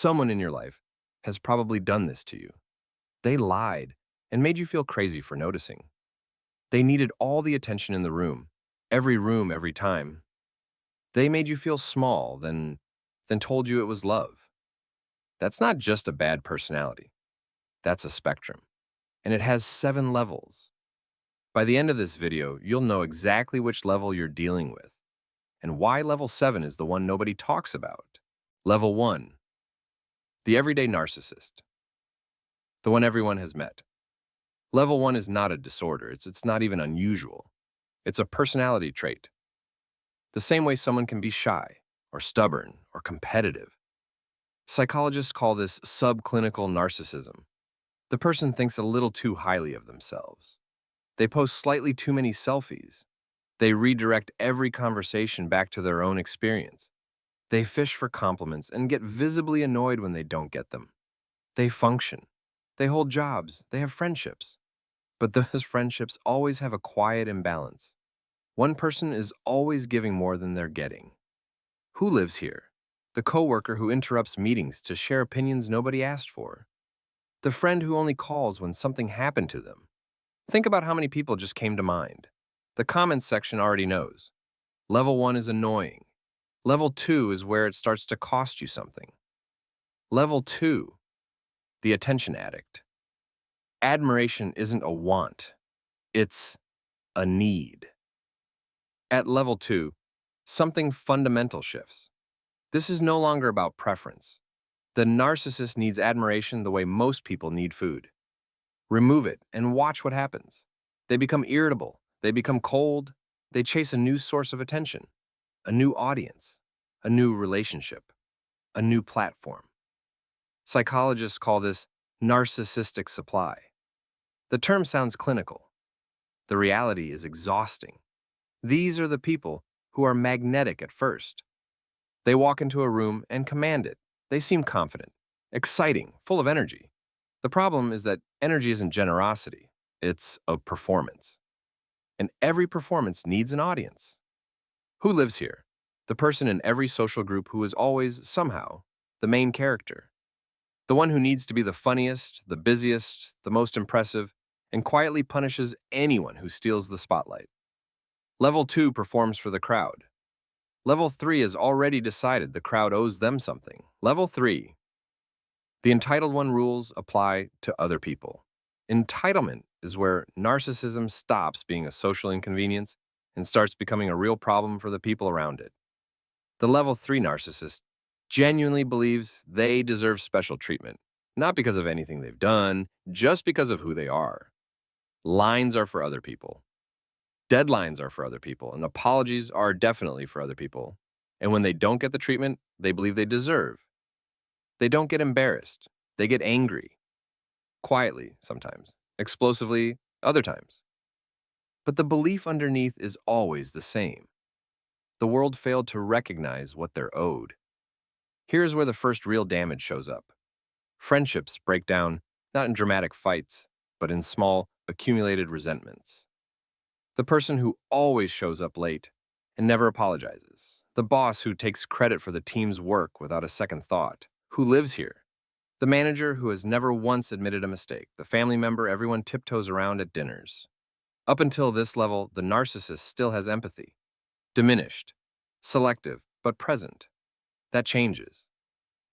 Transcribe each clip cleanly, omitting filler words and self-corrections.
Someone in your life has probably done this to you. They lied and made you feel crazy for noticing. They needed all the attention in the room, every time. They made you feel small, then told you it was love. That's not just a bad personality. That's a spectrum. And it has 7 levels. By the end of this video, you'll know exactly which level you're dealing with and why level 7 is the one nobody talks about. Level 1, the everyday narcissist, the one everyone has met. Level 1 is not a disorder. It's not even unusual. It's a personality trait. The same way someone can be shy or stubborn or competitive. Psychologists call this subclinical narcissism. The person thinks a little too highly of themselves. They post slightly too many selfies. They redirect every conversation back to their own experience. They fish for compliments and get visibly annoyed when they don't get them. They function. They hold jobs. They have friendships. But those friendships always have a quiet imbalance. One person is always giving more than they're getting. Who lives here? The coworker who interrupts meetings to share opinions nobody asked for. The friend who only calls when something happened to them. Think about how many people just came to mind. The comments section already knows. Level 1 is annoying. Level 2 is where it starts to cost you something. Level 2, the attention addict. Admiration isn't a want, it's a need. At level 2, something fundamental shifts. This is no longer about preference. The narcissist needs admiration the way most people need food. Remove it and watch what happens. They become irritable, they become cold, they chase a new source of attention, a new audience, a new relationship, a new platform. Psychologists call this narcissistic supply. The term sounds clinical. The reality is exhausting. These are the people who are magnetic at first. They walk into a room and command it. They seem confident, exciting, full of energy. The problem is that energy isn't generosity, it's a performance. And every performance needs an audience. Who lives here? The person in every social group who is always, somehow, the main character. The one who needs to be the funniest, the busiest, the most impressive, and quietly punishes anyone who steals the spotlight. Level 2 performs for the crowd. Level 3 has already decided the crowd owes them something. Level 3. The entitled one rules apply to other people. Entitlement is where narcissism stops being a social inconvenience and starts becoming a real problem for the people around it. The level 3 narcissist genuinely believes they deserve special treatment, not because of anything they've done, just because of who they are. Lines are for other people. Deadlines are for other people, and apologies are definitely for other people. And when they don't get the treatment they believe they deserve, they don't get embarrassed. They get angry. Quietly, sometimes. Explosively, other times. But the belief underneath is always the same. The world failed to recognize what they're owed. Here's where the first real damage shows up. Friendships break down, not in dramatic fights, but in small, accumulated resentments. The person who always shows up late and never apologizes. The boss who takes credit for the team's work without a second thought. Who lives here? The manager who has never once admitted a mistake. The family member everyone tiptoes around at dinners. Up until this level, the narcissist still has empathy. Diminished, selective, but present. That changes.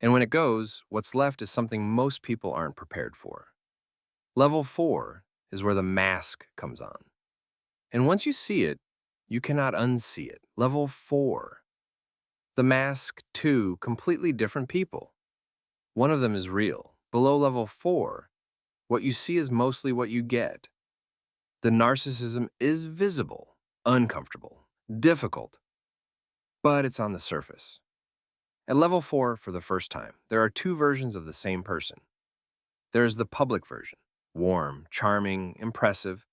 And when it goes, what's left is something most people aren't prepared for. Level 4 is where the mask comes on. And once you see it, you cannot unsee it. Level 4. The mask, two completely different people. One of them is real. Below level 4, what you see is mostly what you get. The narcissism is visible, uncomfortable, difficult, but it's on the surface. At level 4, for the first time, there are 2 versions of the same person. There's the public version, warm, charming, impressive,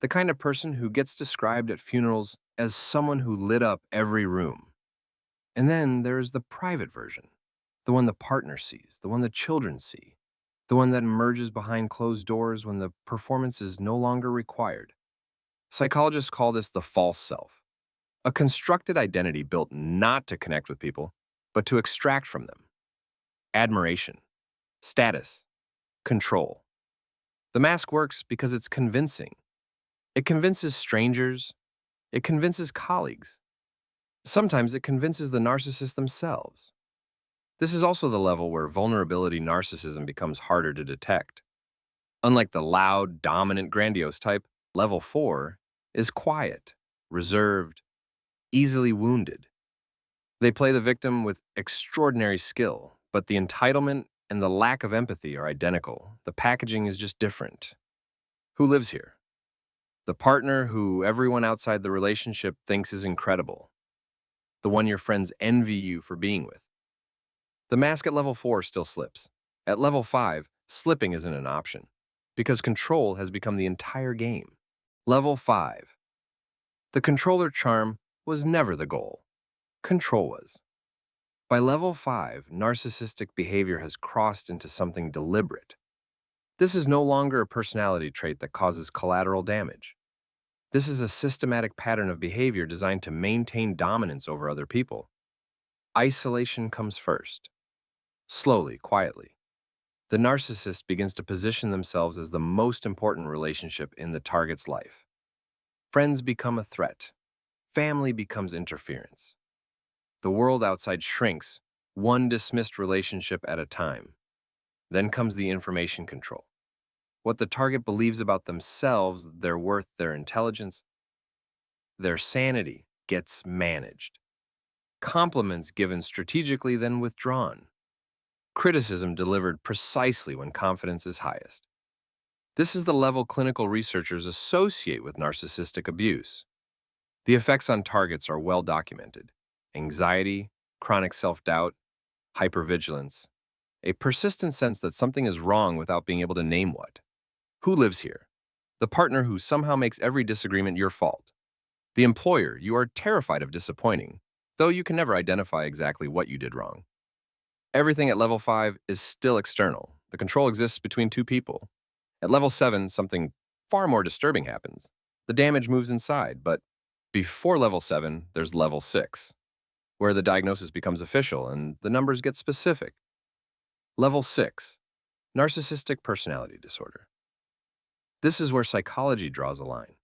the kind of person who gets described at funerals as someone who lit up every room. And then there's the private version, the one the partner sees, the one the children see, the one that emerges behind closed doors when the performance is no longer required. Psychologists call this the false self, a constructed identity built not to connect with people, but to extract from them. admiration, status, control. The mask works because it's convincing. It convinces strangers, it convinces colleagues. Sometimes it convinces the narcissists themselves. This is also the level where vulnerability narcissism becomes harder to detect. Unlike the loud, dominant, grandiose type, level 4 is quiet, reserved, easily wounded. They play the victim with extraordinary skill, but the entitlement and the lack of empathy are identical. The packaging is just different. Who lives here? The partner who everyone outside the relationship thinks is incredible. The one your friends envy you for being with. The mask at level 4 still slips. At level 5, slipping isn't an option, because control has become the entire game. Level 5. The controller charm was never the goal. Control was. By level 5, narcissistic behavior has crossed into something deliberate. This is no longer a personality trait that causes collateral damage. This is a systematic pattern of behavior designed to maintain dominance over other people. Isolation comes first. Slowly, quietly, the narcissist begins to position themselves as the most important relationship in the target's life. Friends become a threat. Family becomes interference. The world outside shrinks, one dismissed relationship at a time. Then comes the information control. What the target believes about themselves, their worth, their intelligence, their sanity gets managed. Compliments given strategically, then withdrawn. Criticism delivered precisely when confidence is highest. This is the level clinical researchers associate with narcissistic abuse. The effects on targets are well documented: anxiety, chronic self-doubt, hypervigilance, a persistent sense that something is wrong without being able to name what. Who lives here? The partner who somehow makes every disagreement your fault. The employer you are terrified of disappointing, though you can never identify exactly what you did wrong. Everything at level 5 is still external. The control exists between two people. At level 7, something far more disturbing happens. The damage moves inside, but before level 7, there's level 6, where the diagnosis becomes official and the numbers get specific. Level 6, narcissistic personality disorder. This is where psychology draws a line.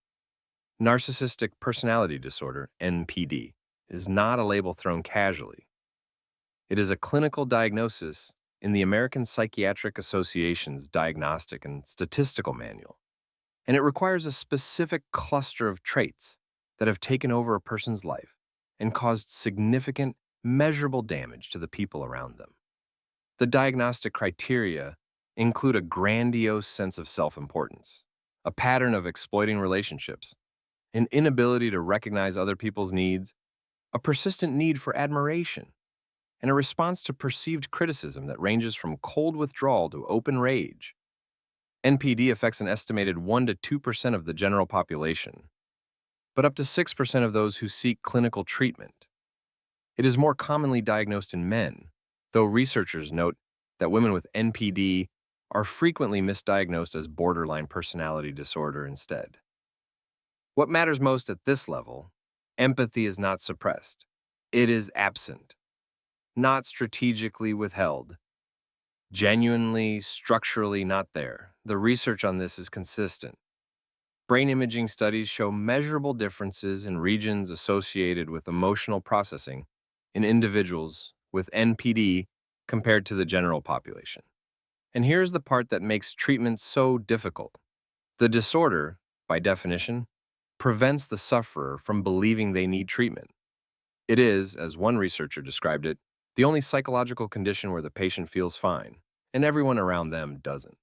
Narcissistic personality disorder, NPD, is not a label thrown casually. It is a clinical diagnosis in the American Psychiatric Association's Diagnostic and Statistical Manual, and it requires a specific cluster of traits that have taken over a person's life and caused significant, measurable damage to the people around them. The diagnostic criteria include a grandiose sense of self-importance, a pattern of exploiting relationships, an inability to recognize other people's needs, a persistent need for admiration, and a response to perceived criticism that ranges from cold withdrawal to open rage. NPD affects an estimated 1 to 2% of the general population, but up to 6% of those who seek clinical treatment. It is more commonly diagnosed in men, though researchers note that women with NPD are frequently misdiagnosed as borderline personality disorder instead. What matters most at this level, empathy is not suppressed. It is absent, not strategically withheld, genuinely, structurally not there. The research on this is consistent. Brain imaging studies show measurable differences in regions associated with emotional processing in individuals with NPD compared to the general population. And here's the part that makes treatment so difficult. The disorder, by definition, prevents the sufferer from believing they need treatment. It is, as one researcher described it, the only psychological condition where the patient feels fine, and everyone around them doesn't.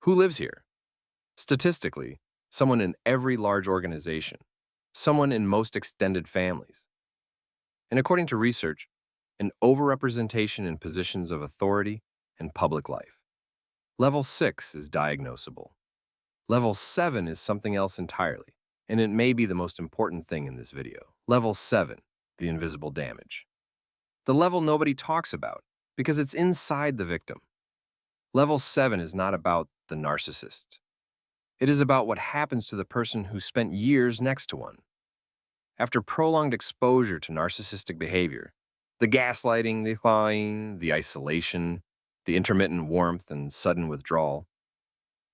Who lives here? Statistically, someone in every large organization, someone in most extended families. And according to research, an overrepresentation in positions of authority and public life. Level 6 is diagnosable. Level 7 is something else entirely, and it may be the most important thing in this video. Level 7, the invisible damage. The level nobody talks about, because it's inside the victim. Level 7 is not about the narcissist. It is about what happens to the person who spent years next to one. After prolonged exposure to narcissistic behavior, the gaslighting, the lying, the isolation, the intermittent warmth and sudden withdrawal,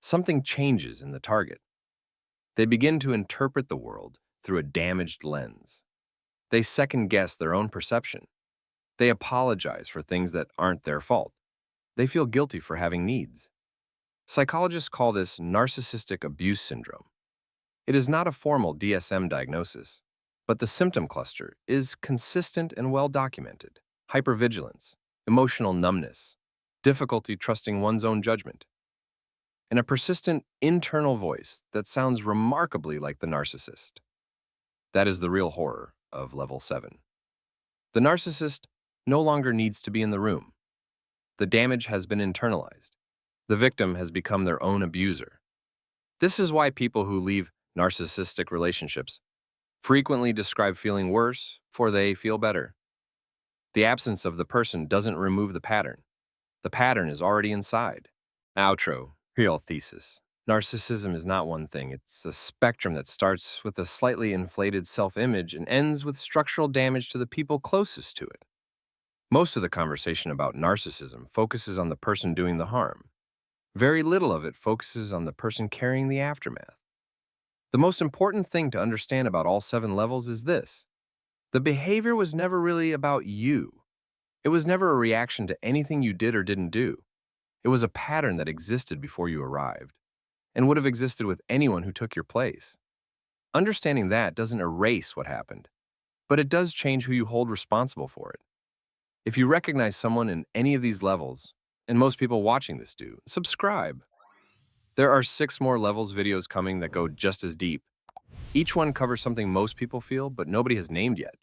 something changes in the target. They begin to interpret the world through a damaged lens. They second-guess their own perception. They apologize for things that aren't their fault. They feel guilty for having needs. Psychologists call this narcissistic abuse syndrome. It is not a formal DSM diagnosis, but the symptom cluster is consistent and well documented. Hypervigilance, emotional numbness, difficulty trusting one's own judgment, and a persistent internal voice that sounds remarkably like the narcissist. That is the real horror of level 7. The narcissist no longer needs to be in the room. The damage has been internalized. The victim has become their own abuser. This is why people who leave narcissistic relationships frequently describe feeling worse before they feel better. The absence of the person doesn't remove the pattern. The pattern is already inside. Outro, real thesis. Narcissism is not one thing. It's a spectrum that starts with a slightly inflated self-image and ends with structural damage to the people closest to it. Most of the conversation about narcissism focuses on the person doing the harm. Very little of it focuses on the person carrying the aftermath. The most important thing to understand about all 7 levels is this: the behavior was never really about you. It was never a reaction to anything you did or didn't do. It was a pattern that existed before you arrived, and would have existed with anyone who took your place. Understanding that doesn't erase what happened, but it does change who you hold responsible for it. If you recognize someone in any of these levels, and most people watching this do, subscribe. There are 6 more levels videos coming that go just as deep. Each one covers something most people feel, but nobody has named yet.